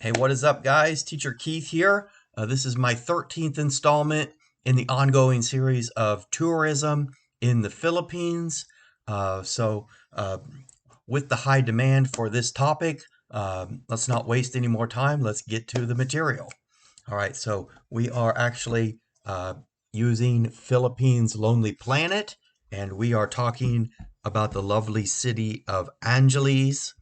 Hey, what is up, guys? Teacher Keith here. This is my 13th installment in the ongoing series of tourism in the Philippines. Uh, so, uh, with the high demand for this topic, let's not waste any more time. Let's get to the material. All right, so we are actually using Philippines Lonely Planet, and we are talking about the lovely city of Angeles,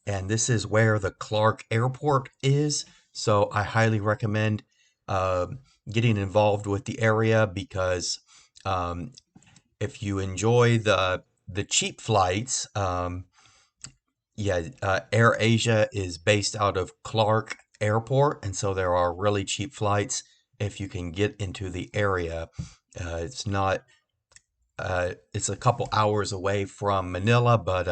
and this is where the Clark Airport is. So I highly recommend uh, getting involved with the area because um, if you enjoy the cheap flights, Air Asia is based out of Clark Airport, and so there are really cheap flights if you can get into the area. It's not. It's a couple hours away from Manila, but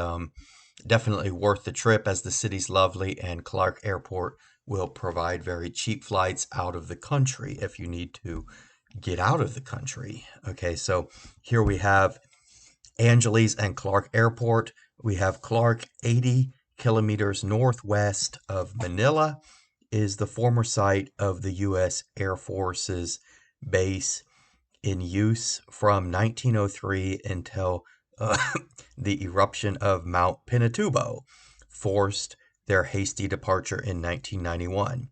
definitely worth the trip as the city's lovely, and Clark Airport will provide very cheap flights out of the country if you need to get out of the country. Okay, so here we have Angeles and Clark Airport. We have Clark 80 kilometers northwest of Manila is the former site of the U.S. Air Force's base in use from 1903 until uh, the eruption of Mount Pinatubo forced their hasty departure in 1991.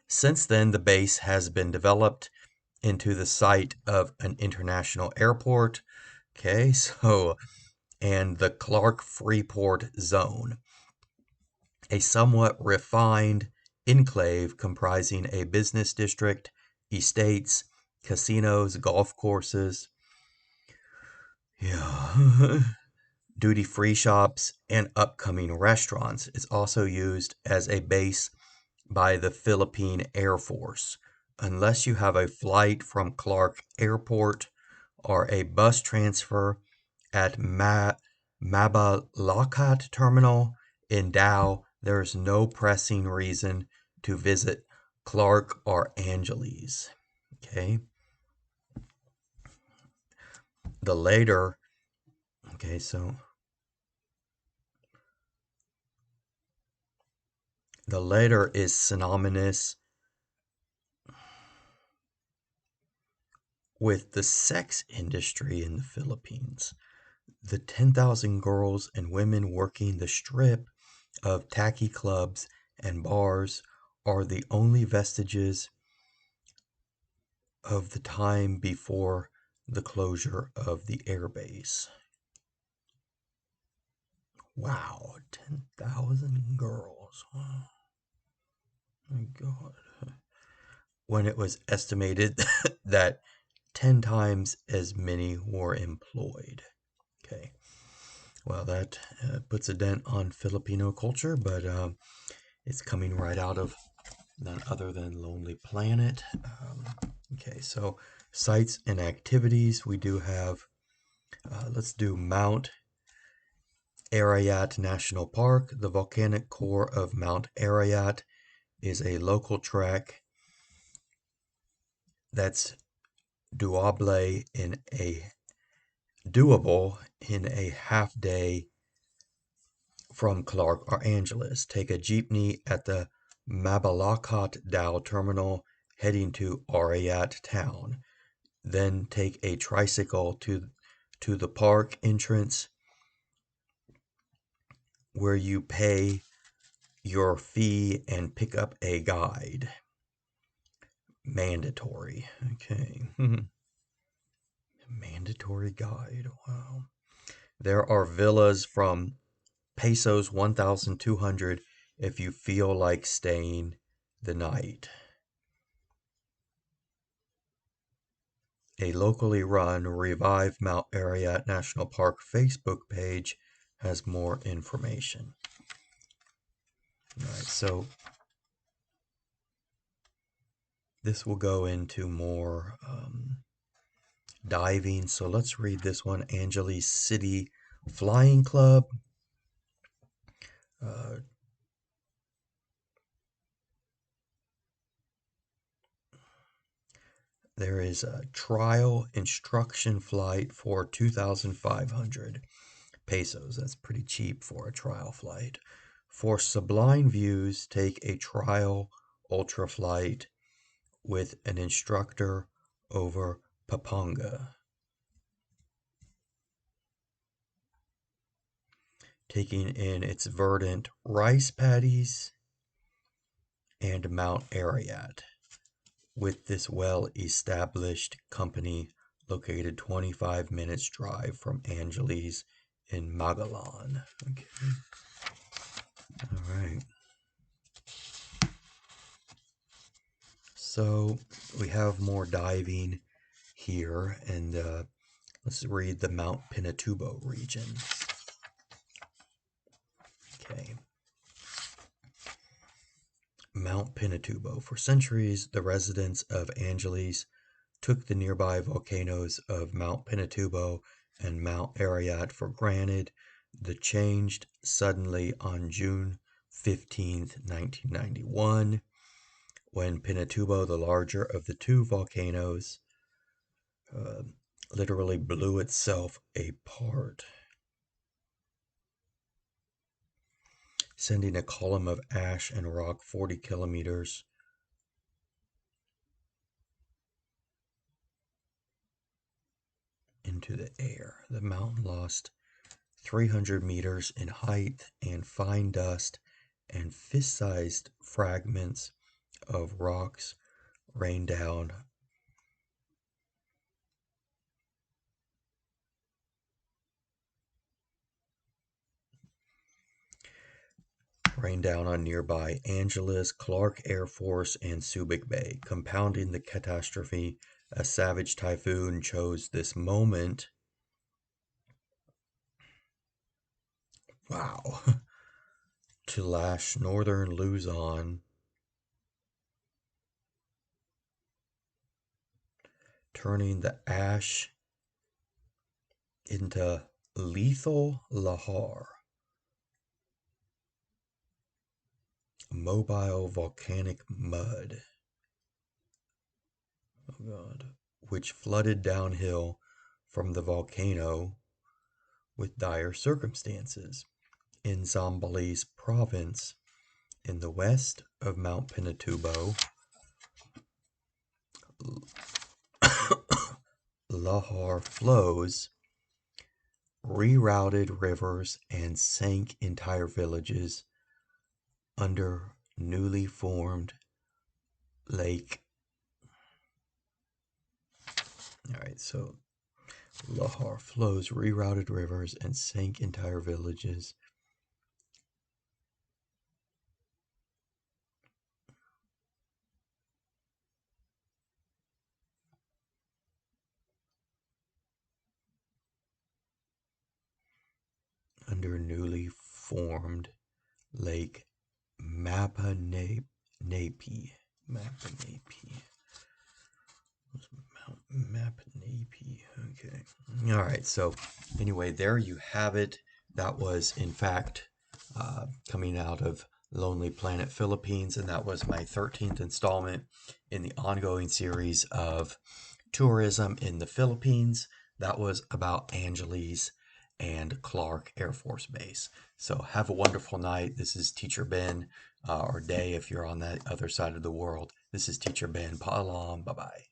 Since then, the base has been developed into the site of an international airport. Okay, so, and the Clark Freeport Zone, a somewhat refined enclave comprising a business district, estates, casinos, golf courses, yeah, duty-free shops, and upcoming restaurants. It's also used as a base by the Philippine Air Force. Unless you have a flight from Clark Airport or a bus transfer at Mabalacat Terminal in Dow, there is no pressing reason to visit Clark or Angeles. Okay. The later, okay, so the latter is synonymous with the sex industry in the Philippines. The 10,000 girls and women working the strip of tacky clubs and bars are the only vestiges of the time before the closure of the airbase. Wow, 10,000 girls. Oh my God. When it was estimated that 10 times as many were employed. Okay. Well, that puts a dent on Filipino culture, but it's coming right out of none other than Lonely Planet. Okay, so sites and activities. We do have, let's do Mount Arayat National Park. The volcanic core of Mount Arayat is a local trek that's doable in a doable in a half day from Clark or Angeles. Take a jeepney at the Mabalacat Dow terminal heading to Arayat town. Then take a tricycle to the park entrance where you pay your fee and pick up a guide. Mandatory. Okay. Mandatory guide. Wow. There are villas from pesos 1,200 if you feel like staying the night. A locally run Revive Mount Arayat National Park Facebook page has more information. All right, so this will go into more diving. So let's read this one. Angeles City Flying Club. Uh, there is a trial instruction flight for 2,500 pesos. That's pretty cheap for a trial flight. For sublime views, take a trial ultraflight with an instructor over Papunga. Taking in its verdant rice paddies and Mount Ararat, with this well-established company located 25 minutes drive from Angeles in Magalan. Okay. All right. So we have more diving here, and let's read the Mount Pinatubo region. Okay. Mount Pinatubo. For centuries, the residents of Angeles took the nearby volcanoes of Mount Pinatubo and Mount Ararat for granted. The changed suddenly on June 15th, 1991, when Pinatubo, the larger of the two volcanoes, literally blew itself apart, sending a column of ash and rock 40 kilometers into the air. The mountain lost 300 meters in height, and fine dust and fist-sized fragments of rocks rained down on nearby Angeles, Clark Air Force, and Subic Bay. Compounding the catastrophe, a savage typhoon chose this moment, wow, to lash northern Luzon, turning the ash into lethal lahar, mobile volcanic mud, oh God, which flooded downhill from the volcano with dire circumstances. In Zambales province, in the west of Mount Pinatubo, lahar flows rerouted rivers and sank entire villages under newly formed lake. All right, so lahar flows rerouted rivers and sank entire villages under newly formed Lake Mapanapi. Mapanapi. Okay. All right. So, anyway, there you have it. That was, in fact, coming out of Lonely Planet Philippines, and that was my 13th installment in the ongoing series of tourism in the Philippines. That was about Angeles and Clark Air Force Base. So have a wonderful night. This is Teacher Ben, or day if you're on that other side of the world. This is Teacher Ben. Paalam. Bye-bye.